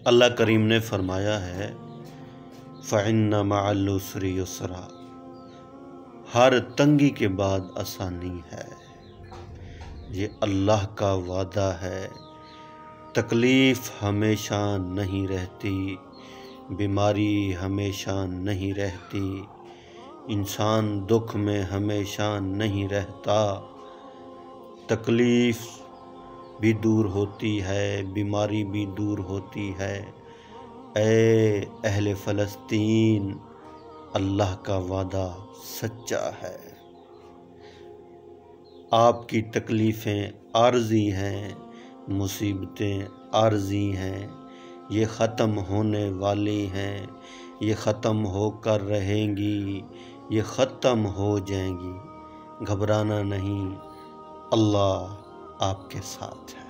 अल्लाह करीम ने फरमाया है फ़इन्न मअल उसरि युसरा, हर तंगी के बाद आसानी है। ये अल्लाह का वादा है। तकलीफ़ हमेशा नहीं रहती, बीमारी हमेशा नहीं रहती, इंसान दुख में हमेशा नहीं रहता। तकलीफ़ भी दूर होती है, बीमारी भी दूर होती है। ऐ अहले फ़लस्तीन, अल्लाह का वादा सच्चा है। आपकी तकलीफ़ें आर्ज़ी हैं, मुसीबतें आर्ज़ी हैं, ये ख़त्म होने वाली हैं, ये ख़त्म होकर रहेंगी, ये ख़त्म हो जाएंगी। घबराना नहीं, अल्लाह आपके साथ है।